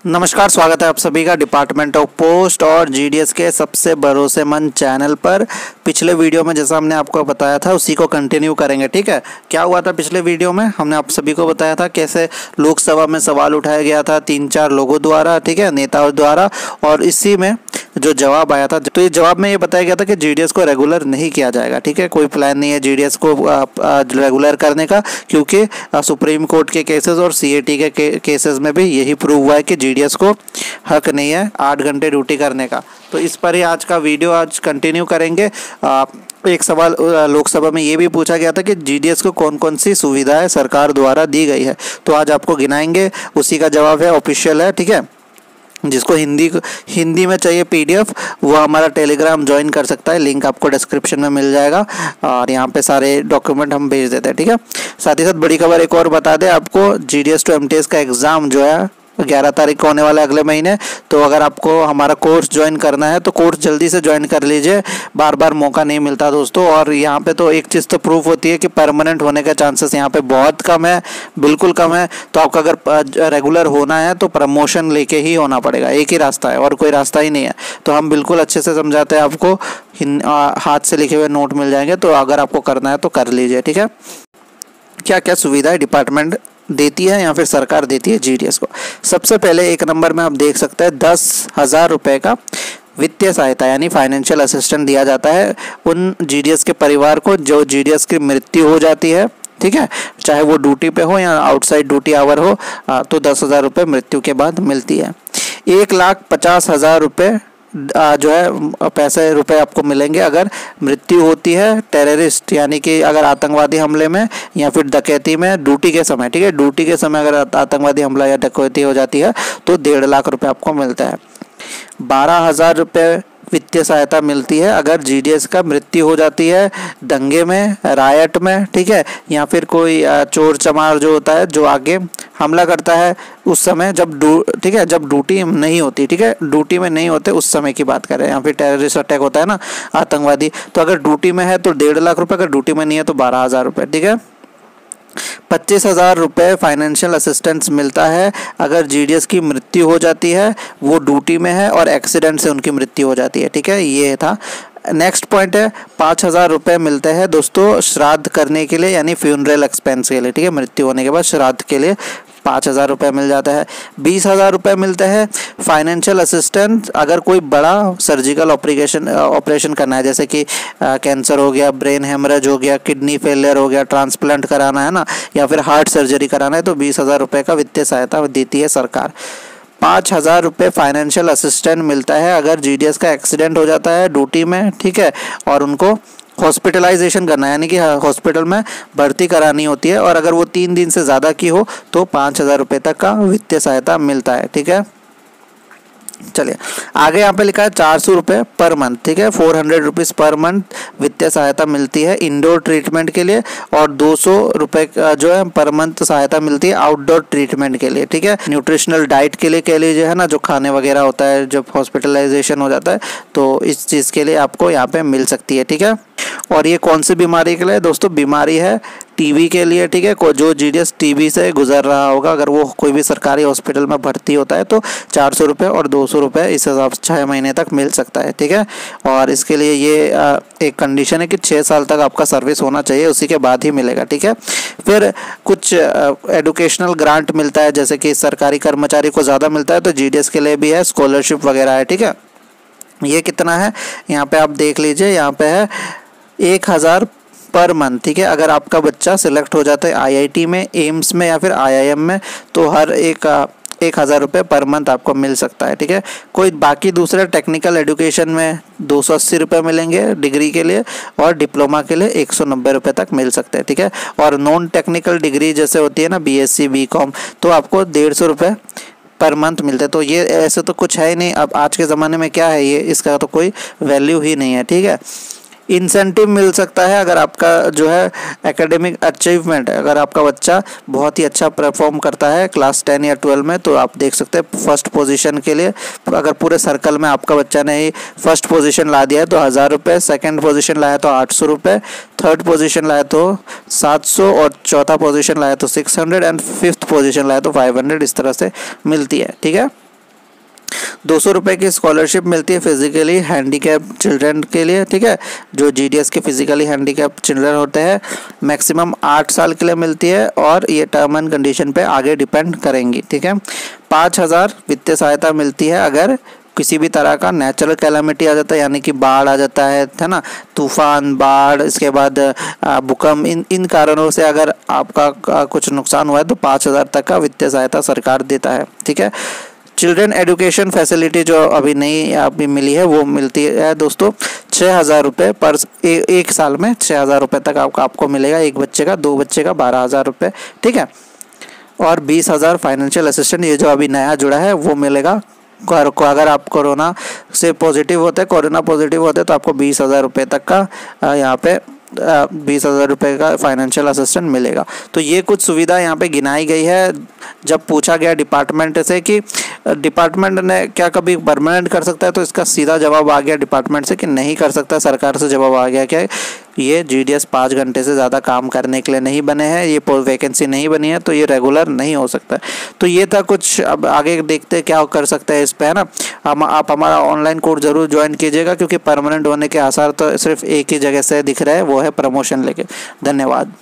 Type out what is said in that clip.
नमस्कार, स्वागत है आप सभी का डिपार्टमेंट ऑफ पोस्ट और जीडीएस के सबसे भरोसेमंद चैनल पर। पिछले वीडियो में जैसा हमने आपको बताया था उसी को कंटिन्यू करेंगे। ठीक है, क्या हुआ था पिछले वीडियो में? हमने आप सभी को बताया था कैसे लोकसभा में सवाल उठाया गया था 3-4 लोगों द्वारा, ठीक है, नेताओं द्वारा, और इसी में जो जवाब आया था, तो ये जवाब में ये बताया गया था कि जीडीएस को रेगुलर नहीं किया जाएगा। ठीक है, कोई प्लान नहीं है जीडीएस को रेगुलर करने का, क्योंकि सुप्रीम कोर्ट के केसेस और सीएटी के केसेस में भी यही प्रूव हुआ है कि जीडीएस को हक नहीं है 8 घंटे ड्यूटी करने का। तो इस पर ही आज का वीडियो आज कंटिन्यू करेंगे। एक सवाल लोकसभा में ये भी पूछा गया था कि जीडीएस को कौन कौन सी सुविधाएं सरकार द्वारा दी गई है, तो आज आपको गिनाएंगे, उसी का जवाब है, ऑफिशियल है। ठीक है, जिसको हिंदी में चाहिए पीडीएफ वो हमारा टेलीग्राम ज्वाइन कर सकता है, लिंक आपको डिस्क्रिप्शन में मिल जाएगा और यहाँ पे सारे डॉक्यूमेंट हम भेज देते हैं। ठीक है, साथ ही साथ बड़ी खबर एक और बता दें आपको, जीडीएस टू एमटीएस का एग्ज़ाम जो है 11 तारीख को होने वाला है, अगले महीने। तो अगर आपको हमारा कोर्स ज्वाइन करना है तो कोर्स जल्दी से ज्वाइन कर लीजिए, बार बार मौका नहीं मिलता दोस्तों। और यहाँ पे तो एक चीज़ तो प्रूफ होती है कि परमानेंट होने का चांसेस यहाँ पे बहुत कम है, बिल्कुल कम है। तो आपका अगर रेगुलर होना है तो प्रमोशन लेके ही होना पड़ेगा, एक ही रास्ता है और कोई रास्ता ही नहीं है। तो हम बिल्कुल अच्छे से समझाते हैं आपको, हाथ से लिखे हुए नोट मिल जाएंगे, तो अगर आपको करना है तो कर लीजिए। ठीक है, क्या क्या सुविधाएं डिपार्टमेंट देती है या फिर सरकार देती है जीडीएस को? सबसे पहले एक नंबर में आप देख सकते हैं 10,000 रुपये का वित्तीय सहायता यानी फाइनेंशियल असिस्टेंट दिया जाता है उन जीडीएस के परिवार को जो जीडीएस की मृत्यु हो जाती है। ठीक है, चाहे वो ड्यूटी पे हो या आउटसाइड ड्यूटी आवर हो, तो 10,000 रुपये मृत्यु के बाद मिलती है। 1,50,000 रुपये जो है रुपए आपको मिलेंगे अगर मृत्यु होती है टेररिस्ट यानी कि अगर आतंकवादी हमले में या फिर डकैती में ड्यूटी के समय। ठीक है, ड्यूटी के समय अगर आतंकवादी हमला या डकैती हो जाती है तो 1.5 लाख रुपए आपको मिलता है। 12,000 रुपये वित्तीय सहायता मिलती है अगर जीडीएस का मृत्यु हो जाती है दंगे में, रायट में, ठीक है, या फिर कोई चोर चमार जो होता है जो आगे हमला करता है उस समय जब ठीक है, जब ड्यूटी नहीं होती। ठीक है, ड्यूटी में नहीं होते उस समय की बात करें, या फिर टेररिस्ट अटैक होता है ना आतंकवादी, तो अगर ड्यूटी में है तो 1.5 लाख रुपए, अगर ड्यूटी में नहीं है तो 12,000 रुपये। ठीक है, 25,000 रुपये फाइनेंशियल असिस्टेंस मिलता है अगर जीडीएस की मृत्यु हो जाती है, वो ड्यूटी में है और एक्सीडेंट से उनकी मृत्यु हो जाती है। ठीक है, ये था। नेक्स्ट पॉइंट है 5,000 रुपये मिलते हैं दोस्तों श्राद्ध करने के लिए यानी फ्यूनरल एक्सपेंस के लिए। ठीक है, मृत्यु होने के बाद श्राद्ध के लिए 5,000 रुपये मिल जाता है। 20,000 रुपये मिलते हैं फाइनेंशियल असिस्टेंट अगर कोई बड़ा सर्जिकल ऑपरेशन करना है, जैसे कि कैंसर हो गया, ब्रेन हेमरेज हो गया, किडनी फेलियर हो गया, ट्रांसप्लांट कराना है ना, या फिर हार्ट सर्जरी कराना है, तो 20,000 रुपये का वित्तीय सहायता देती है सरकार। 5,000 रुपये फाइनेंशियल असिस्टेंट मिलता है अगर जीडीएस का एक्सीडेंट हो जाता है ड्यूटी में, ठीक है, और उनको हॉस्पिटलाइजेशन करना है यानी कि हॉस्पिटल में भर्ती करानी होती है, और अगर वो 3 दिन से ज़्यादा की हो तो 5,000 रुपये तक का वित्तीय सहायता मिलता है। ठीक है, चलिए आगे यहाँ पे लिखा है 400 रुपये पर मंथ। ठीक है, 400 रुपीज़ पर मंथ वित्तीय सहायता मिलती है इंडोर ट्रीटमेंट के लिए, और 200 रुपये जो है पर मंथ सहायता मिलती है आउटडोर ट्रीटमेंट के लिए। ठीक है, न्यूट्रिशनल डाइट के लिए कह लीजिए, है ना, जो खाने वगैरह होता है जब हॉस्पिटलाइजेशन हो जाता है, तो इस चीज़ के लिए आपको यहाँ पे मिल सकती है। ठीक है, और ये कौन सी बीमारी के लिए दोस्तों? बीमारी है टीबी के लिए। ठीक है, जो जीडीएस टीबी से गुजर रहा होगा अगर वो कोई भी सरकारी हॉस्पिटल में भर्ती होता है तो 400 रुपये और 200 रुपये इस हिसाब से 6 महीने तक मिल सकता है। ठीक है, और इसके लिए ये एक कंडीशन है कि 6 साल तक आपका सर्विस होना चाहिए, उसी के बाद ही मिलेगा। ठीक है, फिर कुछ एडुकेशनल ग्रांट मिलता है, जैसे कि सरकारी कर्मचारी को ज़्यादा मिलता है तो जीडीएस के लिए भी है, स्कॉलरशिप वगैरह है। ठीक है, ये कितना है यहाँ पे आप देख लीजिए, यहाँ पे है 1,000 पर मंथ। ठीक है, अगर आपका बच्चा सिलेक्ट हो जाता है आईआईटी में, एम्स में या फिर आईआईएम में, तो हर 1,000 रुपये पर मंथ आपको मिल सकता है। ठीक है, कोई बाकी दूसरे टेक्निकल एजुकेशन में 280 रुपये मिलेंगे डिग्री के लिए, और डिप्लोमा के लिए 190 रुपये तक मिल सकते हैं। ठीक है, और नॉन टेक्निकल डिग्री जैसे होती है ना बीएससी बीकॉम, तो आपको 150 रुपये पर मंथ मिलते हैं। तो ये ऐसे तो कुछ है ही नहीं, अब आज के ज़माने में क्या है, ये इसका तो कोई वैल्यू ही नहीं है। ठीक है, इंसेंटिव मिल सकता है अगर आपका जो है एकेडमिक अचीवमेंट है, अगर आपका बच्चा बहुत ही अच्छा परफॉर्म करता है क्लास 10 या 12 में, तो आप देख सकते हैं फर्स्ट पोजीशन के लिए अगर पूरे सर्कल में आपका बच्चा ने ही फर्स्ट पोजीशन ला दिया है तो 1,000 रुपये, सेकेंड पोजीशन लाया तो 800 रुपये, थर्ड पोजीशन लाया तो 700, और चौथा पोजीशन लाया तो 600 एंड फिफ्थ पोजीशन लाया तो 500, इस तरह से मिलती है। ठीक है, 200 रुपये की स्कॉलरशिप मिलती है फिजिकली हैंडीकैप चिल्ड्रन के लिए, ठीक है, जो GDS के फिजिकली हैंडीकैप चिल्ड्रन होते हैं। मैक्सिमम 8 साल के लिए मिलती है और ये टर्म एंड कंडीशन पे आगे डिपेंड करेंगी, ठीक है। 5000 वित्तीय सहायता मिलती है अगर किसी भी तरह का नेचुरल कैलामिटी आ जाता है, यानी कि बाढ़ आ जाता है ना, तूफान, बाढ़, इसके बाद भूकंप, इन कारणों से अगर आपका कुछ नुकसान हुआ है तो 5000 तक का वित्तीय सहायता सरकार देता है, ठीक है। चिल्ड्रन एजुकेशन फैसिलिटी जो अभी नई अभी मिली है वो मिलती है दोस्तों 6000 रुपये पर एक साल में 6000 रुपये तक आपको मिलेगा, एक बच्चे का, 2 बच्चे का 12000 रुपये, ठीक है। और 20000 फाइनेंशियल असिस्टेंट, ये जो अभी नया जुड़ा है वो मिलेगा अगर आप कोरोना से पॉजिटिव होते हैं, कोरोना पॉजिटिव होते हैं तो आपको 20000 रुपये तक का यहाँ पे 20000 रुपये का फाइनेंशियल असिस्टेंट मिलेगा। तो ये कुछ सुविधा यहाँ पे गिनाई गई है। जब पूछा गया डिपार्टमेंट से कि डिपार्टमेंट ने क्या कभी परमानेंट कर सकता है, तो इसका सीधा जवाब आ गया डिपार्टमेंट से कि नहीं कर सकता। सरकार से जवाब आ गया कि ये GDS 5 घंटे से ज़्यादा काम करने के लिए नहीं बने हैं, ये वैकेंसी नहीं बनी है, तो ये रेगुलर नहीं हो सकता। तो ये था कुछ, अब आगे देखते क्या कर सकते हैं इस पर, है ना। आप हमारा ऑनलाइन कोर्स ज़रूर ज्वाइन कीजिएगा, क्योंकि परमानेंट होने के आसार तो सिर्फ एक ही जगह से दिख रहे हैं, वो है प्रमोशन लेके। धन्यवाद।